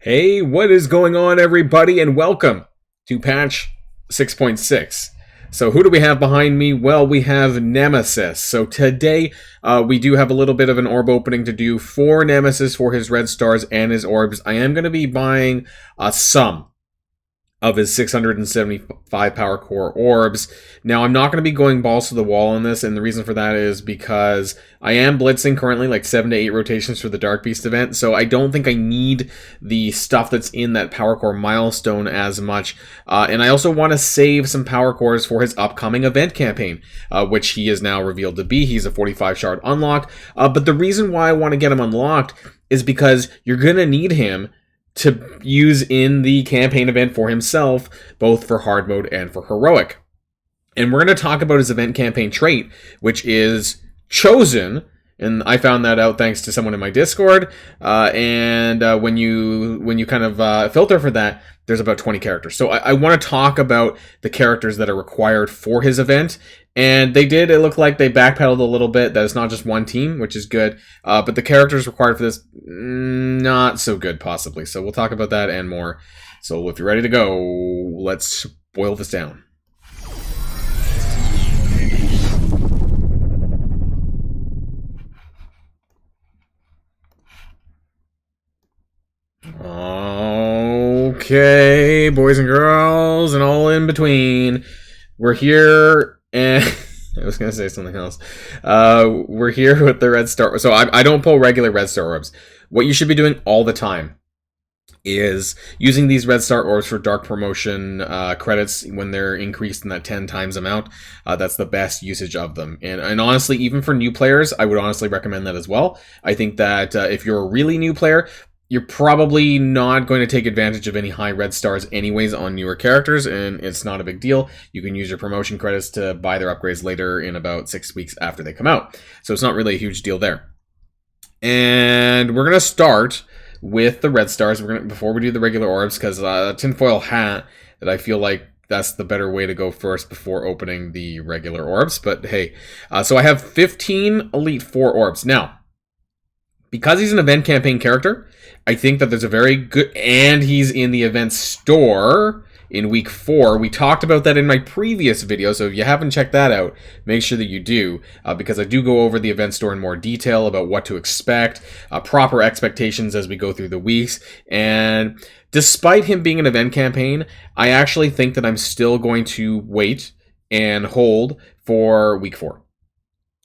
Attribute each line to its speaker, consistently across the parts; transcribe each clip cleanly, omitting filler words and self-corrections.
Speaker 1: Hey, what is going on, everybody, and welcome to patch 6.6. So who do we have behind me? Well, we have Nemesis. So today, we do have a little bit of an orb opening to do for Nemesis for his red stars and his orbs. I am going to be buying some of his 675 power core orbs. Now, I'm not going to be going balls to the wall on this, and the reason for that is because I am blitzing currently like 7 to 8 rotations for the Dark Beast event, so I don't think I need the stuff that's in that power core milestone as much. And I also want to save some power cores for his upcoming event campaign, which he is now revealed to be. He's a 45 shard unlock. But the reason why I want to get him unlocked is because you're going to need him to use in the campaign event for himself, both for hard mode and for heroic. And we're going to talk about his event campaign trait, which is Chosen, and I found that out thanks to someone in my Discord. When you kind of filter for that, there's about 20 characters. So I want to talk about the characters that are required for his event. And it looked like they backpedaled a little bit. That it's not just one team, which is good. But the characters required for this, not so good, possibly. So we'll talk about that and more. So if you're ready to go, let's boil this down. Okay, boys and girls, and all in between. We're here, and I was going to say something else. We're here with the Red Star. So I don't pull regular Red Star orbs. What you should be doing all the time is using these Red Star orbs for Dark Promotion credits when they're increased in that 10 times amount. That's the best usage of them. And honestly, even for new players, I would honestly recommend that as well. I think that if you're a really new player, you're probably not going to take advantage of any high red stars anyways on newer characters, and it's not a big deal. You can use your promotion credits to buy their upgrades later in about 6 weeks after they come out. So it's not really a huge deal there. And we're going to start with the red stars before we do the regular orbs, because tinfoil hat, that I feel like that's the better way to go first before opening the regular orbs. But hey, so I have 15 Elite 4 orbs. Now, because he's an event campaign character, I think that there's a very good, and he's in the event store in week 4. We talked about that in my previous video, so if you haven't checked that out, make sure that you do, because I do go over the event store in more detail about what to expect, proper expectations as we go through the weeks. And despite him being an event campaign, I actually think that I'm still going to wait and hold for week 4.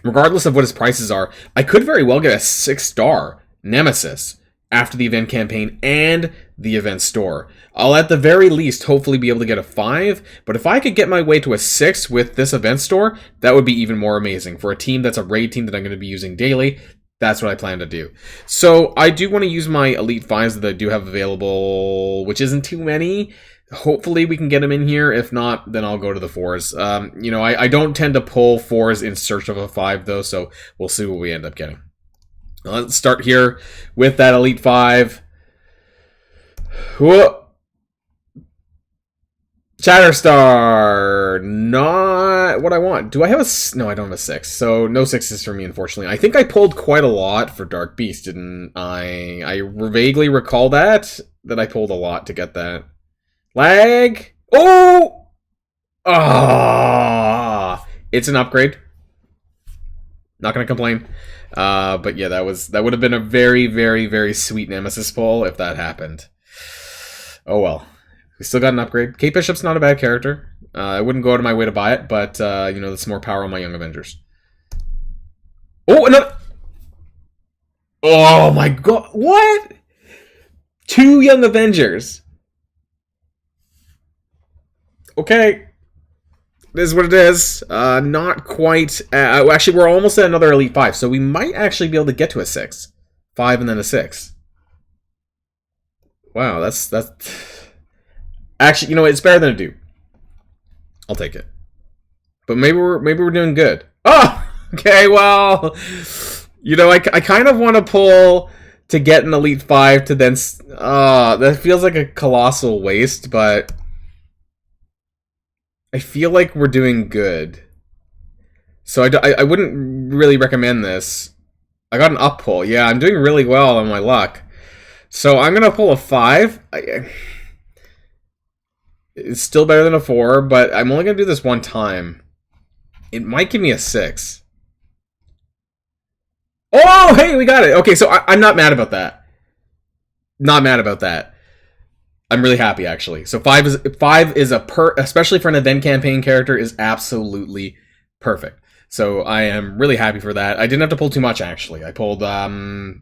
Speaker 1: Regardless of what his prices are, I could very well get a 6-star Nemesis after the event campaign and the event store. I'll at the very least hopefully be able to get a 5, but if I could get my way to a 6 with this event store, that would be even more amazing. For a team that's a raid team that I'm going to be using daily, that's what I plan to do. So I do want to use my Elite 5s that I do have available, which isn't too many. Hopefully we can get them in here. If not, then I'll go to the 4s. I don't tend to pull 4s in search of a 5, though, so we'll see what we end up getting. Let's start here with that Elite 5. Whoa. Shatterstar. Not what I want. Do I have a... No, I don't have a 6. So no 6s for me, unfortunately. I think I pulled quite a lot for Dark Beast, didn't I? I vaguely recall that I pulled a lot to get that. Lag. Oh! Ah! It's an upgrade. Not going to complain. But yeah, that would have been a very, very, very sweet Nemesis pull if that happened. Oh well. We still got an upgrade. Kate Bishop's not a bad character. I wouldn't go out of my way to buy it, but that's more power on my Young Avengers. Oh, another... Oh my god. What? 2 Young Avengers. Okay. This is what it is. Not quite... actually, we're almost at another Elite 5, so we might actually be able to get to a 6. 5 and then a 6. Wow, that's... Actually, it's better than a 2. I'll take it. But maybe we're doing good. Oh! Okay, well... I kind of want to pull to get an Elite 5 to then... that feels like a colossal waste, but... I feel like we're doing good. So I wouldn't really recommend this. I got an up pull. Yeah, I'm doing really well on my luck. So I'm going to pull a 5. It's still better than a 4, but I'm only going to do this one time. It might give me a 6. Oh, hey, we got it. Okay, so I'm not mad about that. Not mad about that. I'm really happy, actually. So 5 is especially for an event campaign character, is absolutely perfect. So I am really happy for that. I didn't have to pull too much, actually. I pulled 4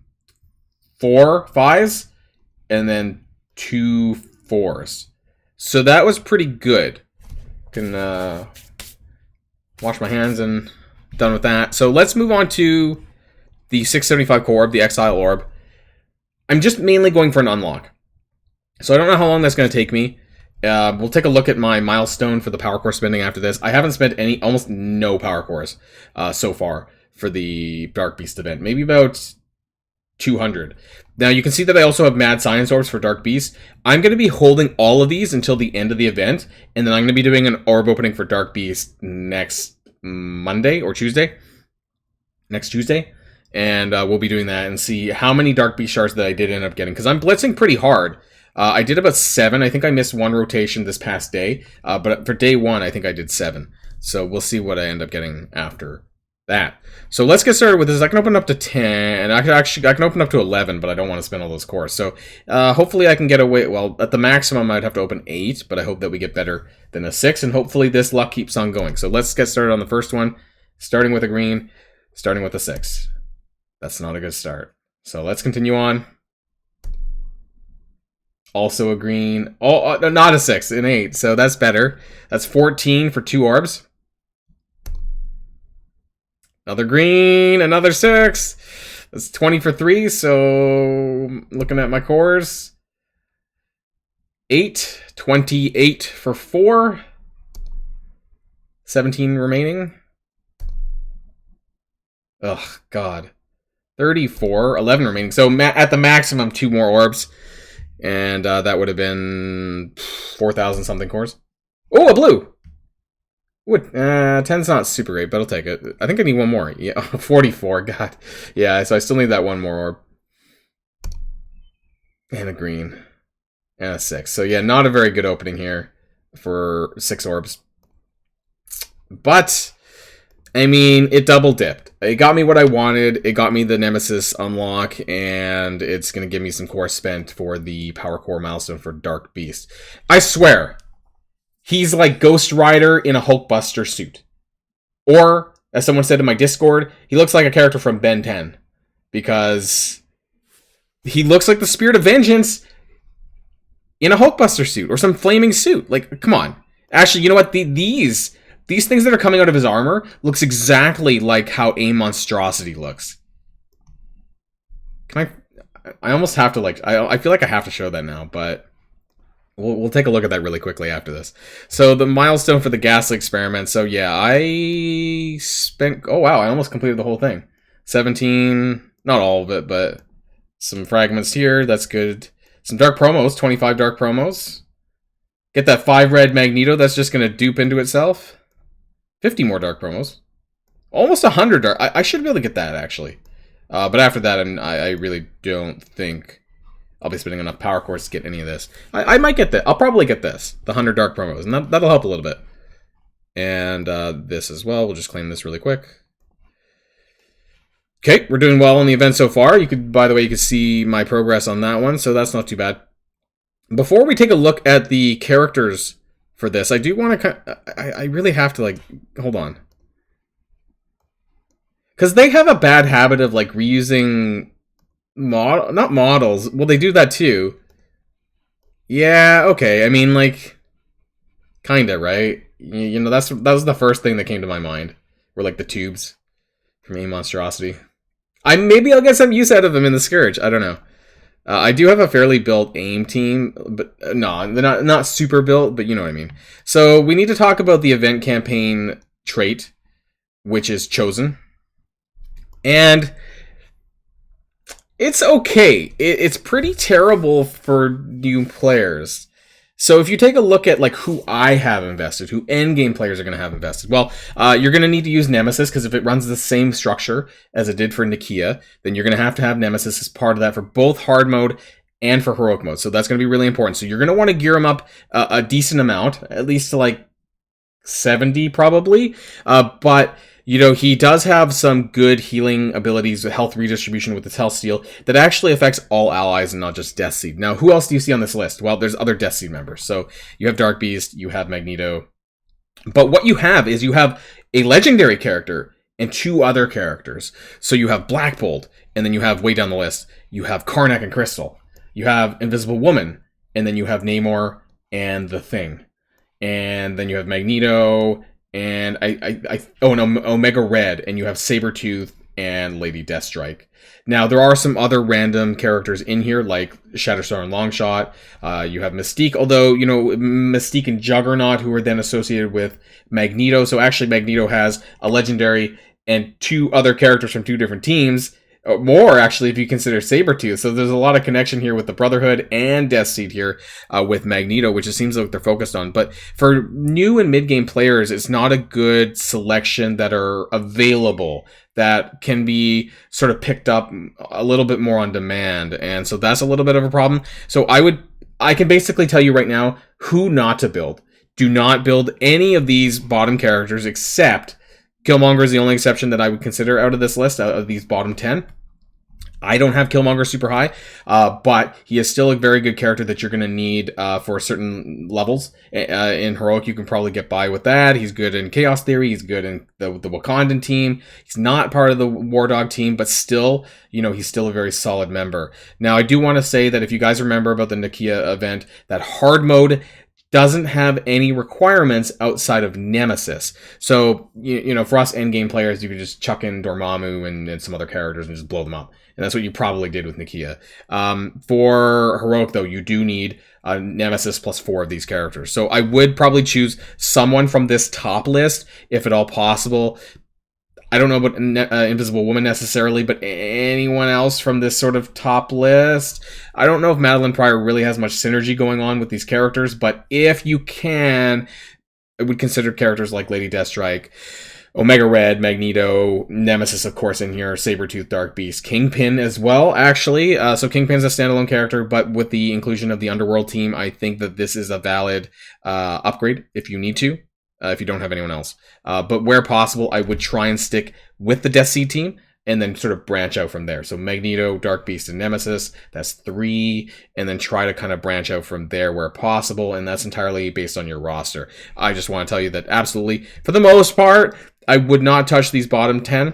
Speaker 1: 5s and then 2 4s. So that was pretty good. Can wash my hands and done with that. So let's move on to the 675 core orb, the Exile orb. I'm just mainly going for an unlock. So I don't know how long that's going to take me. We'll take a look at my milestone for the power core spending after this. I haven't spent almost no power cores so far for the Dark Beast event. Maybe about 200. Now you can see that I also have Mad Science Orbs for Dark Beast. I'm going to be holding all of these until the end of the event, and then I'm going to be doing an orb opening for Dark Beast next Monday or Tuesday. Next Tuesday. And we'll be doing that and see how many Dark Beast shards that I did end up getting, because I'm blitzing pretty hard. I did about 7. I think I missed 1 rotation this past day, but for day 1, I think I did 7. So we'll see what I end up getting after that. So let's get started with this. I can open up to 10, and I can open up to 11, but I don't want to spend all those cores. So hopefully I can get away. Well, at the maximum, I'd have to open 8, but I hope that we get better than a 6, and hopefully this luck keeps on going. So let's get started on the first one, starting with a green, starting with a 6. That's not a good start. So let's continue on. Also a green. Oh, not a 6, an 8. So that's better. That's 14 for 2 orbs. Another green, another 6. That's 20 for 3. So looking at my cores. 8, 28 for 4. 17 remaining. Ugh, God. 34, 11 remaining. So at the maximum, 2 more orbs. And that would have been 4,000 something cores. Oh, a blue! 10's not super great, but I'll take it. I think I need one more. Yeah, 44, God. Yeah, so I still need that one more orb. And a green. And a 6. So yeah, not a very good opening here for 6 orbs. But I mean, it double dipped. It got me what I wanted. It got me the Nemesis unlock, and it's going to give me some core spent for the power core milestone for Dark Beast. I swear, he's like Ghost Rider in a Hulkbuster suit. Or, as someone said in my Discord, he looks like a character from Ben 10. Because he looks like the Spirit of Vengeance in a Hulkbuster suit, or some flaming suit. Like, come on. Actually, you know what? These things that are coming out of his armor looks exactly like how a monstrosity looks. Can I almost have to, like, I feel like I have to show that now, but we'll take a look at that really quickly after this. So the milestone for the Ghastly experiment. So yeah, I spent, oh wow, I almost completed the whole thing. 17, not all of it, but some fragments here. That's good. Some dark promos, 25 dark promos. Get that 5 red Magneto that's just going to dupe into itself. 50 more dark promos. Almost 100 dark. I should be able to get that, actually. But after that, I really don't think I'll be spending enough power cores to get any of this. I might get that. I'll probably get this. The 100 dark promos. And that'll help a little bit. And this as well. We'll just claim this really quick. Okay, we're doing well on the event so far. By the way, you can see my progress on that one. So that's not too bad. Before we take a look at the characters for this, I do want to, I really have to, like, hold on. Because they have a bad habit of, like, reusing, not models. Well, they do that too. Yeah, okay. I mean, like, kinda, right? You know, that was the first thing that came to my mind. Were, like, the tubes from A Monstrosity. Maybe I'll get some use out of them in the Scourge. I don't know. I do have a fairly built AIM team, but no, they're not super built, but you know what I mean. So we need to talk about the event campaign trait, which is Chosen. And it's okay. It's pretty terrible for new players. So if you take a look at like who I have invested, who endgame players are going to have invested, well, you're going to need to use Nemesis, because if it runs the same structure as it did for Nikia, then you're going to have Nemesis as part of that for both hard mode and for heroic mode. So that's going to be really important. So you're going to want to gear him up a decent amount, at least to like 70 probably. But you know, he does have some good healing abilities, health redistribution with his health steal that actually affects all allies and not just Death Seed. Now, who else do you see on this list? Well, there's other Death Seed members. So you have Dark Beast, you have Magneto. But what you have is you have a legendary character and 2 other characters. So you have Black Bolt, and then you have, way down the list, you have Karnak and Crystal. You have Invisible Woman, and then you have Namor and the Thing. And then you have Magneto, and Omega Red, and you have Sabretooth and Lady Deathstrike. Now, there are some other random characters in here, like Shatterstar and Longshot. You have Mystique, although, you know, Mystique and Juggernaut, who are then associated with Magneto. So actually, Magneto has a legendary and 2 other characters from 2 different teams. More, actually, if you consider Sabretooth. So there's a lot of connection here with the Brotherhood and Death Seed here with Magneto, which it seems like they're focused on. But for new and mid-game players, it's not a good selection that are available that can be sort of picked up a little bit more on demand. And so that's a little bit of a problem. So I can basically tell you right now who not to build. Do not build any of these bottom characters except Killmonger is the only exception that I would consider out of this list, out of these bottom 10. I don't have Killmonger super high, but he is still a very good character that you're going to need for certain levels. In Heroic, you can probably get by with that. He's good in Chaos Theory. He's good in the Wakandan team. He's not part of the War Dog team, but still, you know, he's still a very solid member. Now, I do want to say that if you guys remember about the Nakia event, that hard mode doesn't have any requirements outside of Nemesis. So, you know, for us endgame players, you could just chuck in Dormammu and some other characters and just blow them up. And that's what you probably did with Nakia. For Heroic, though, you do need Nemesis plus 4 of these characters. So I would probably choose someone from this top list, if at all possible. I don't know about Invisible Woman necessarily, but anyone else from this sort of top list. I don't know if Madeline Pryor really has much synergy going on with these characters, but if you can, I would consider characters like Lady Deathstrike, Omega Red, Magneto, Nemesis, of course, in here, Sabretooth, Dark Beast, Kingpin as well, actually. So Kingpin's a standalone character, but with the inclusion of the Underworld team, I think that this is a valid upgrade if you need to. If you don't have anyone else. But where possible, I would try and stick with the Death Seed team and then sort of branch out from there. So Magneto, Dark Beast, and Nemesis, that's 3, and then try to kind of branch out from there where possible, and that's entirely based on your roster. I just want to tell you that absolutely, for the most part, I would not touch these bottom 10.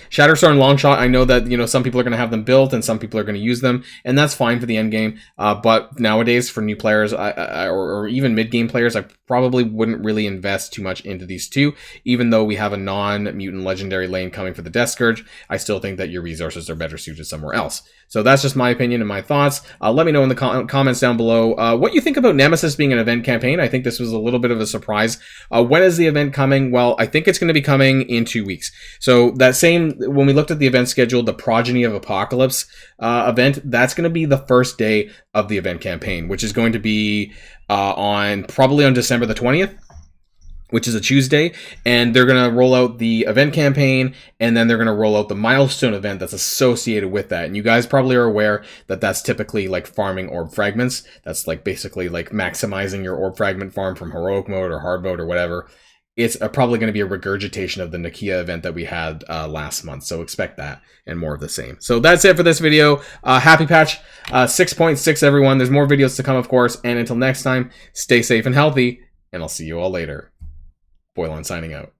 Speaker 1: Shatterstar and Longshot, I know that, you know, some people are going to have them built and some people are going to use them, and that's fine for the end game. But nowadays, for new players or even mid-game players, I probably wouldn't really invest too much into these 2. Even though we have a non-mutant legendary lane coming for the Death Scourge, I still think that your resources are better suited somewhere else. So that's just my opinion and my thoughts. Let me know in the comments down below what you think about Nemesis being an event campaign. I think this was a little bit of a surprise. When is the event coming? Well, I think it's going to be coming in 2 weeks. So that same, when we looked at the event schedule, the Progeny of Apocalypse event, that's going to be the first day of the event campaign, which is going to be probably on December the 20th. Which is a Tuesday, and they're going to roll out the event campaign, and then they're going to roll out the milestone event that's associated with that. And you guys probably are aware that that's typically like farming orb fragments. That's like basically like maximizing your orb fragment farm from heroic mode or hard mode or whatever. It's probably going to be a regurgitation of the Nakia event that we had last month. So expect that and more of the same. So that's it for this video. Happy patch 6.6, everyone. There's more videos to come, of course. And until next time, stay safe and healthy, and I'll see you all later. Boilon signing out.